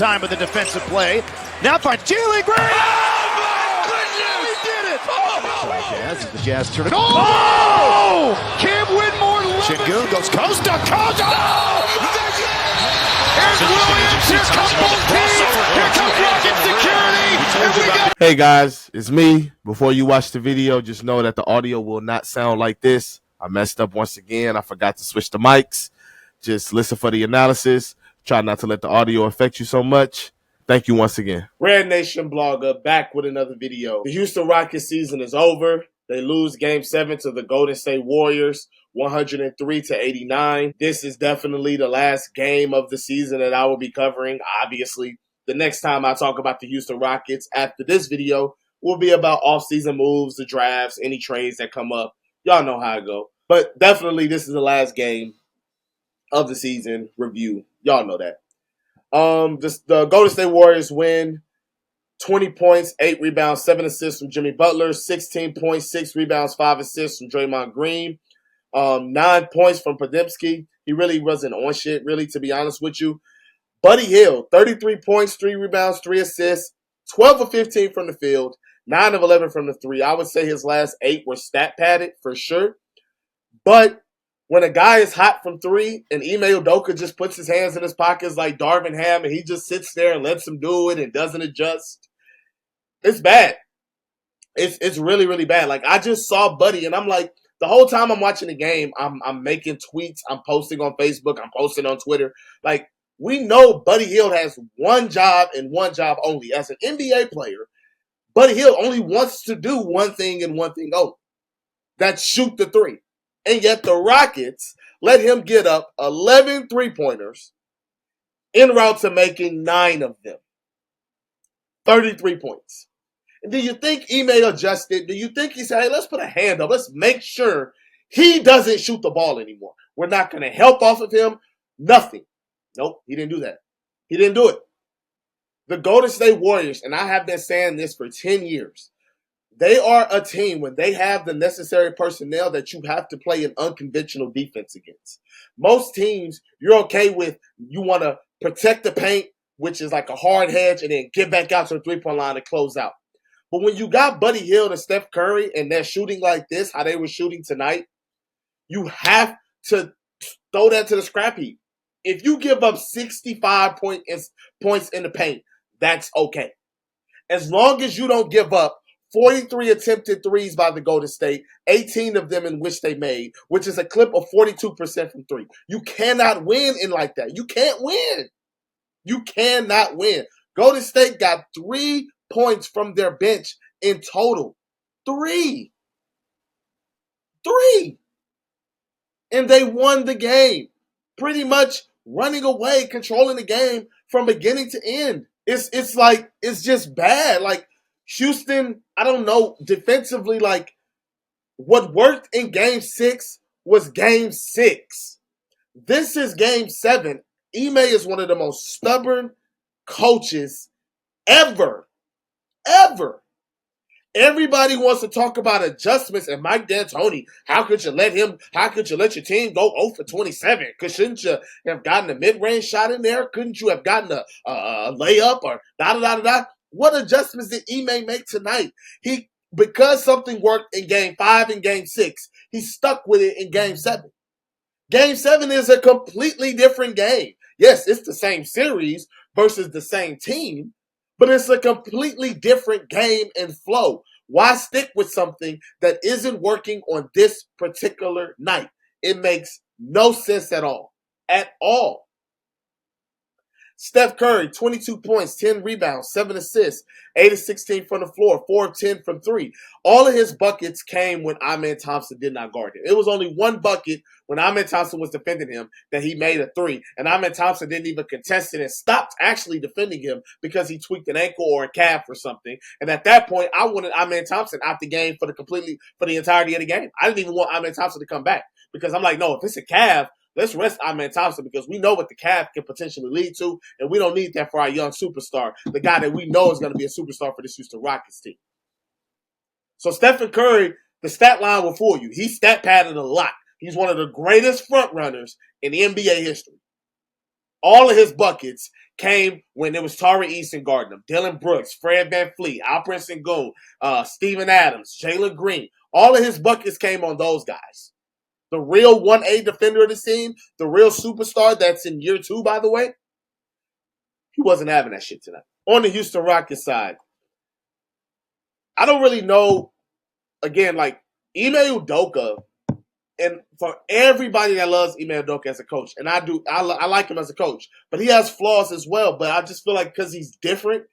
time with the defensive play. Now finds Jalen Green. Oh, my goodness! He did it! Oh! Jazz, the Jazz turn it. Oh! Cam Whitmore. Şengün goes coast to coast. Here's Williams. Here comes both teams. Here comes Rocket Security. Hey guys, it's me. Before you watch the video, just know that the audio will not sound like this. I messed up once again. I forgot to switch the mics. Just listen for the analysis. Try not to let the audio affect you so much. Thank you once again. RedNationBlogga back with another video. The Houston Rockets season is over. They lose Game 7 to the Golden State Warriors, 103-89. This is definitely the last game of the season that I will be covering. Obviously, the next time I talk about the Houston Rockets after this video will be about offseason moves, the drafts, any trades that come up. Y'all know how it go. But definitely this is the last game of the season review. Y'all know that. The Golden State Warriors win 20 points, 8 rebounds, 7 assists from Jimmy Butler, 16 points, 6 rebounds, 5 assists from Draymond Green, 9 points from Podziemski. He really wasn't on shit, really, to be honest with you. Buddy Hield, 33 points, 3 rebounds, 3 assists, 12 of 15 from the field, 9 of 11 from the 3. I would say his last 8 were stat padded for sure. But when a guy is hot from 3 and Ime Udoka just puts his hands in his pockets like Darvin Ham and he just sits there and lets him do it and doesn't adjust, it's bad. It's really, really bad. Like, I just saw Buddy and I'm like, the whole time I'm watching the game, I'm making tweets, I'm posting on Facebook, I'm posting on Twitter. Like, we know Buddy Hield has one job and one job only. As an NBA player, Buddy Hield only wants to do one thing and one thing only. That's shoot the 3. And yet the Rockets let him get up 11 three-pointers en route to making 9 of them. 33 points. And do you think Ime adjusted? Do you think he said, hey, let's put a hand up. Let's make sure he doesn't shoot the ball anymore. We're not going to help off of him. Nothing. Nope, he didn't do that. He didn't do it. The Golden State Warriors, and I have been saying this for 10 years, they are a team when they have the necessary personnel that you have to play an unconventional defense against. Most teams, you're okay with, you want to protect the paint, which is like a hard hedge, and then get back out to the three-point line and close out. But when you got Buddy Hield and Steph Curry and they're shooting like this, how they were shooting tonight, you have to throw that to the scrap heap. If you give up 65 points in the paint, that's okay. As long as you don't give up 43 attempted threes by the Golden State, 18 of them in which they made, which is a clip of 42% from 3. You cannot win in like that. You can't win. You cannot win. Golden State got 3 points from their bench in total. 3. And they won the game. Pretty much running away, controlling the game from beginning to end. It's just bad. Like, Houston, I don't know, defensively, like, what worked in Game 6 was Game 6. This is Game 7. Ime is one of the most stubborn coaches ever. Everybody wants to talk about adjustments, and Mike D'Antoni, how could you let your team go 0 for 27? Shouldn't you have gotten a mid-range shot in there? Couldn't you have gotten a layup or da-da-da-da-da? What adjustments did Ime make tonight? Because something worked in Game 5 and Game 6, he stuck with it in Game 7. Game 7 is a completely different game. Yes, it's the same series versus the same team, but it's a completely different game and flow. Why stick with something that isn't working on this particular night? It makes no sense at all. At all. Steph Curry, 22 points, 10 rebounds, 7 assists, 8 of 16 from the floor, 4 of 10 from 3. All of his buckets came when Amen Thompson did not guard him. It was only one bucket when Amen Thompson was defending him that he made a 3. And Amen Thompson didn't even contest it and stopped actually defending him because he tweaked an ankle or a calf or something. And at that point, I wanted Amen Thompson out the game for the entirety of the game. I didn't even want Amen Thompson to come back because I'm like, no, if it's a calf, let's rest Amen Thompson because we know what the calf can potentially lead to, and we don't need that for our young superstar, the guy that we know is going to be a superstar for this Houston Rockets team. So Stephen Curry, the stat line will fool you. He stat padded a lot. He's one of the greatest front runners in NBA history. All of his buckets came when it was Tari Eason guarding them, Dylan Brooks, Fred VanVleet, Alperen Sengun, Steven Adams, Jalen Green. All of his buckets came on those guys. The real 1A defender of the team, the real superstar that's in year 2, by the way, he wasn't having that shit tonight. On the Houston Rockets side, I don't really know, again, like, Ime Udoka, and for everybody that loves Ime Udoka as a coach, and I like him as a coach, but he has flaws as well, but I just feel like because he's different,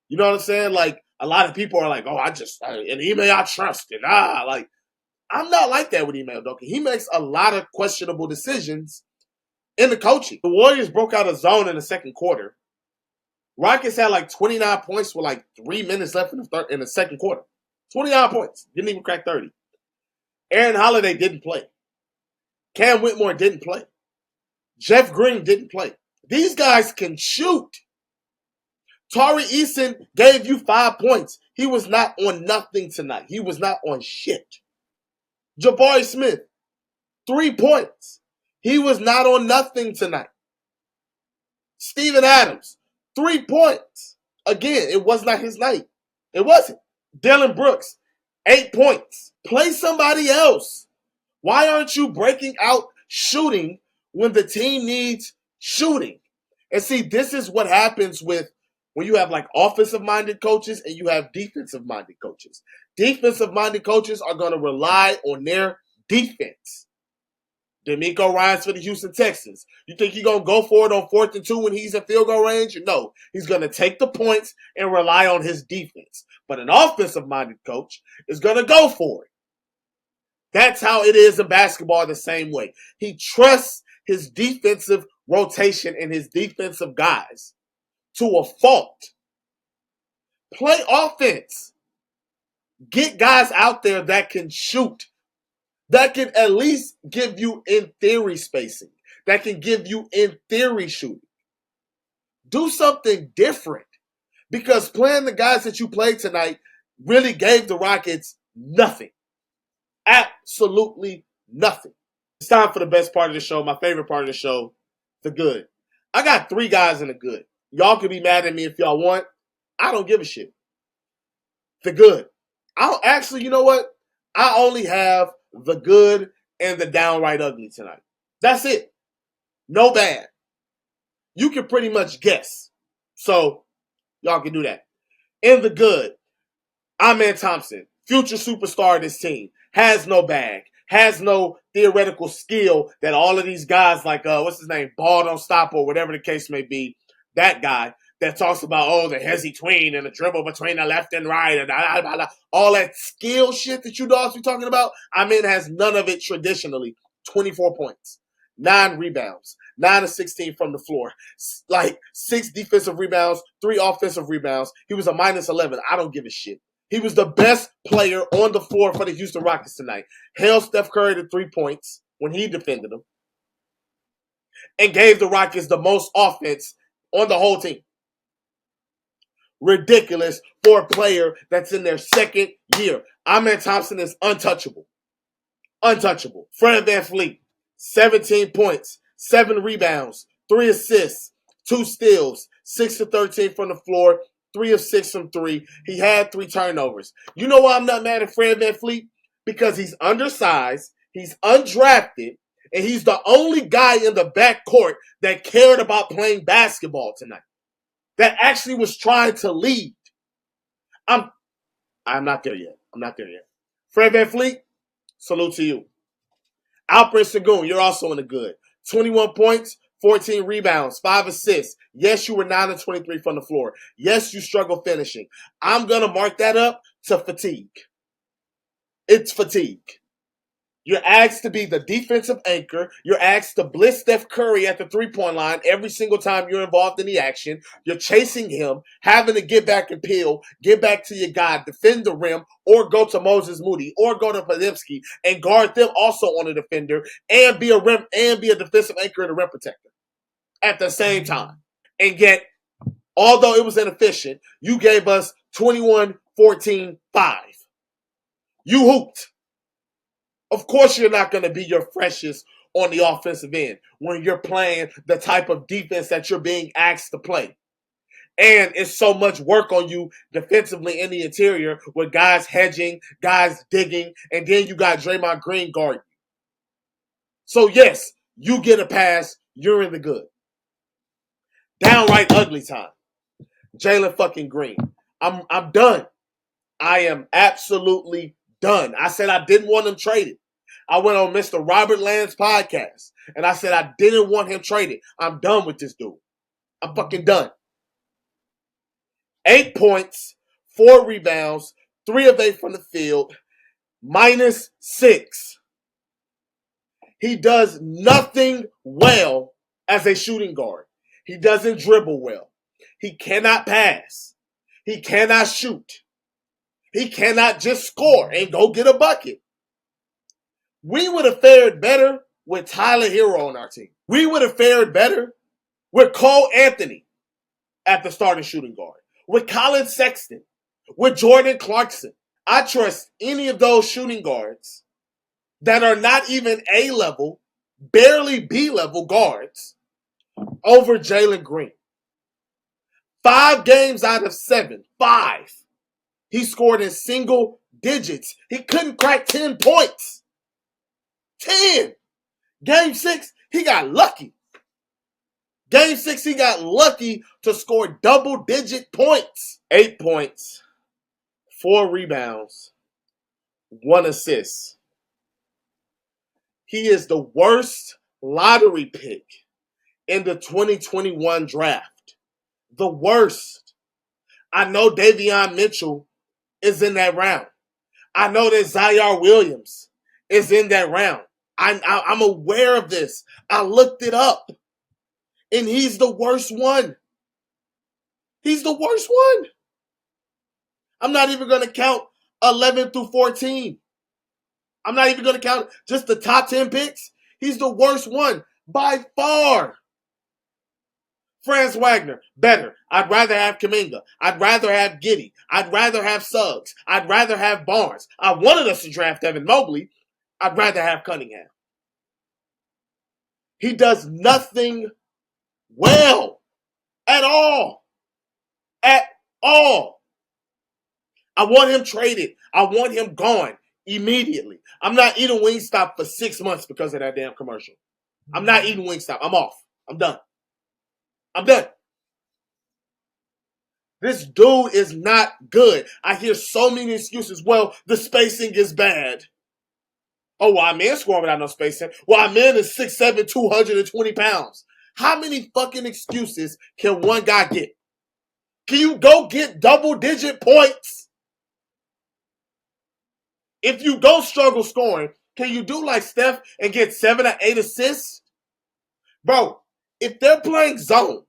you know what I'm saying? Like, a lot of people are like, oh, and Ime I trust, and like, I'm not like that with Ime Udoka. He makes a lot of questionable decisions in the coaching. The Warriors broke out a zone in the second quarter. Rockets had like 29 points with like 3 minutes left in the second quarter. 29 points. Didn't even crack 30. Aaron Holiday didn't play. Cam Whitmore didn't play. Jeff Green didn't play. These guys can shoot. Tari Eason gave you 5 points. He was not on nothing tonight. He was not on shit. Jabari Smith, 3 points. He was not on nothing tonight. Steven Adams, 3 points. Again, it was not his night. It wasn't. Dylan Brooks, 8 points. Play somebody else. Why aren't you breaking out shooting when the team needs shooting? And see, this is what happens when you have like offensive-minded coaches and you have defensive-minded coaches. Defensive-minded coaches are going to rely on their defense. D'Amico Ryans for the Houston Texans. You think he's going to go for it on 4th and 2 when he's in field goal range? No. He's going to take the points and rely on his defense. But an offensive-minded coach is going to go for it. That's how it is in basketball the same way. He trusts his defensive rotation and his defensive guys to a fault. Play offense. Get guys out there that can shoot. That can at least give you, in theory, spacing. That can give you, in theory, shooting. Do something different. Because playing the guys that you played tonight really gave the Rockets nothing. Absolutely nothing. It's time for the best part of the show, my favorite part of the show, the good. I got 3 guys in the good. Y'all can be mad at me if y'all want. I don't give a shit. The good. You know what? I only have the good and the downright ugly tonight. That's it. No bad. You can pretty much guess. So, y'all can do that. In the good, Amen Thompson, future superstar of this team, has no bag, has no theoretical skill that all of these guys like, what's his name, Ball Don't Stop or whatever the case may be, that guy that talks about, the hezzy tween and the dribble between the left and right and all that skill shit that you dogs be talking about, Amen has none of it traditionally. 24 points, 9 rebounds, 9 of 16 from the floor, like 6 defensive rebounds, 3 offensive rebounds. He was a minus 11. I don't give a shit. He was the best player on the floor for the Houston Rockets tonight. Held Steph Curry to 3 points when he defended him and gave the Rockets the most offense on the whole team. Ridiculous for a player that's in their second year. Amen Thompson is untouchable. Untouchable. Fred VanVleet, 17 points, 7 rebounds, 3 assists, 2 steals, 6 of 13 from the floor, 3 of 6 from 3. He had 3 turnovers. You know why I'm not mad at Fred VanVleet? Because he's undersized, he's undrafted, and he's the only guy in the backcourt that cared about playing basketball tonight. That actually was trying to lead. I'm not there yet. Fred VanVleet, salute to you. Alperen Sengun, you're also in the good. 21 points, 14 rebounds, 5 assists. Yes, you were 9 of 23 from the floor. Yes, you struggle finishing. I'm going to mark that up to fatigue. It's fatigue. You're asked to be the defensive anchor. You're asked to blitz Steph Curry at the 3-point line every single time you're involved in the action. You're chasing him, having to get back and peel, get back to your guy, defend the rim, or go to Moses Moody, or go to Podziemski and guard them also on a defender, and be a defensive anchor and a rim protector at the same time. And yet, although it was inefficient, you gave us 21-14-5. You hooped. Of course you're not going to be your freshest on the offensive end when you're playing the type of defense that you're being asked to play. And it's so much work on you defensively in the interior with guys hedging, guys digging, and then you got Draymond Green guarding. So yes, you get a pass, you're in the good. Downright ugly time. Jalen fucking Green. I'm done. I am absolutely done. I said I didn't want him traded. I went on Mr. Robert Land's podcast, and I said I didn't want him traded. I'm done with this dude. I'm fucking done. 8 points, 4 rebounds, 3 of 8 from the field, -6. He does nothing well as a shooting guard. He doesn't dribble well. He cannot pass. He cannot shoot. He cannot just score and go get a bucket. We would have fared better with Tyler Hero on our team. We would have fared better with Cole Anthony at the starting shooting guard, with Colin Sexton, with Jordan Clarkson. I trust any of those shooting guards that are not even A-level, barely B-level guards over Jalen Green. 5 games out of 7, 5. He scored in single digits. He couldn't crack 10 points. 10. Game 6, he got lucky. Game 6, he got lucky to score double-digit points. 8 points, 4 rebounds, 1 assist. He is the worst lottery pick in the 2021 draft. The worst. I know Davion Mitchell is in that round. I know that Zaire Williams is in that round. I'm aware of this. I looked it up. And he's the worst one. He's the worst one. I'm not even going to count 11 through 14. I'm not even going to count just the top 10 picks. He's the worst one by far. Franz Wagner, better. I'd rather have Kuminga. I'd rather have Giddey. I'd rather have Suggs. I'd rather have Barnes. I wanted us to draft Evan Mobley. I'd rather have Cunningham. He does nothing well at all. At all. I want him traded. I want him gone immediately. I'm not eating Wingstop for 6 months because of that damn commercial. I'm not eating Wingstop. I'm off. I'm done. I'm done. This dude is not good. I hear so many excuses. Well, the spacing is bad. Oh, well, our man scoring without no spacing. Well, our man is 6'7", 220 pounds. How many fucking excuses can one guy get? Can you go get double-digit points? If you don't struggle scoring, can you do like Steph and get 7 or 8 assists? Bro, if they're playing zone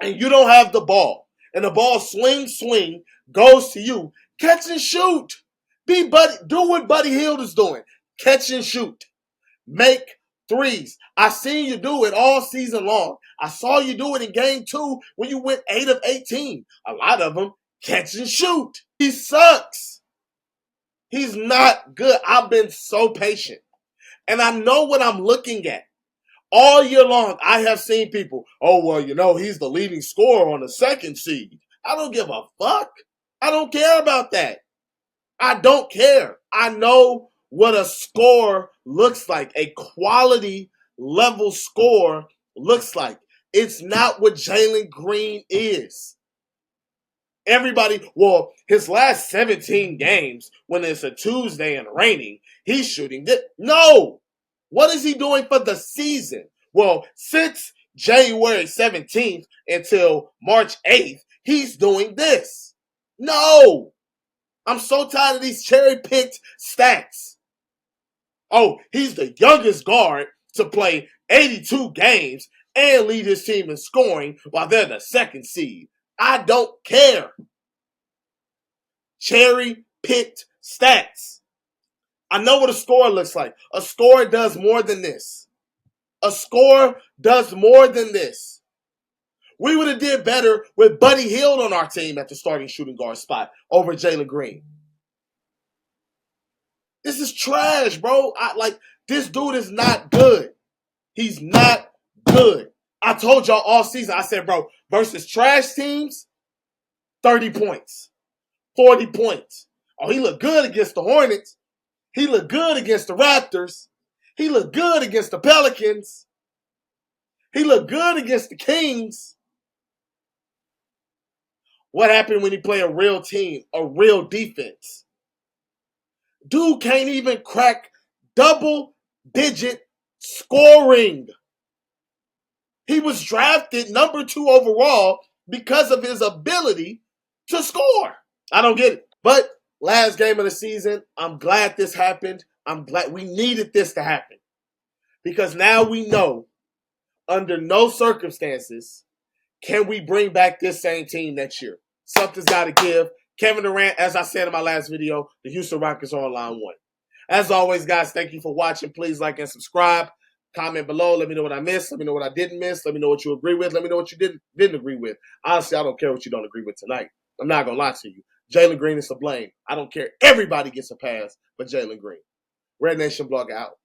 and you don't have the ball, and the ball swing, goes to you, catch and shoot. Do what Buddy Hield is doing. Catch and shoot. Make threes. I seen you do it all season long. I saw you do it in game 2 when you went 8 of 18. A lot of them catch and shoot. He sucks. He's not good. I've been so patient. And I know what I'm looking at. All year long, I have seen people, oh, well, you know, he's the leading scorer on the 2nd seed. I don't give a fuck. I don't care about that. I don't care. I know what a score looks like. A quality level score looks like. It's not what Jalen Green is. Everybody, well, his last 17 games, when it's a Tuesday and raining, he's shooting this. No! What is he doing for the season? Well, since January 17th until March 8th, he's doing this. No! I'm so tired of these cherry-picked stats. Oh, he's the youngest guard to play 82 games and lead his team in scoring while they're the 2nd seed. I don't care. Cherry-picked stats. I know what a score looks like. A score does more than this. A score does more than this. We would have did better with Buddy Hield on our team at the starting shooting guard spot over Jalen Green. This is trash, bro. This dude is not good. He's not good. I told y'all all season, I said, bro, versus trash teams, 30 points, 40 points. Oh, he looked good against the Hornets. He looked good against the Raptors. He looked good against the Pelicans. He looked good against the Kings. What happened when he played a real team, a real defense? Dude can't even crack double-digit scoring. He was drafted number 2 overall because of his ability to score. I don't get it. But last game of the season, I'm glad this happened. I'm glad we needed this to happen. Because now we know, under no circumstances, can we bring back this same team next year. Something's got to give. Kevin Durant, as I said in my last video, the Houston Rockets are on line 1. As always, guys, thank you for watching. Please like and subscribe. Comment below. Let me know what I missed. Let me know what I didn't miss. Let me know what you agree with. Let me know what you didn't agree with. Honestly, I don't care what you don't agree with tonight. I'm not going to lie to you. Jalen Green is to blame. I don't care. Everybody gets a pass but Jalen Green. RedNationBlogga out.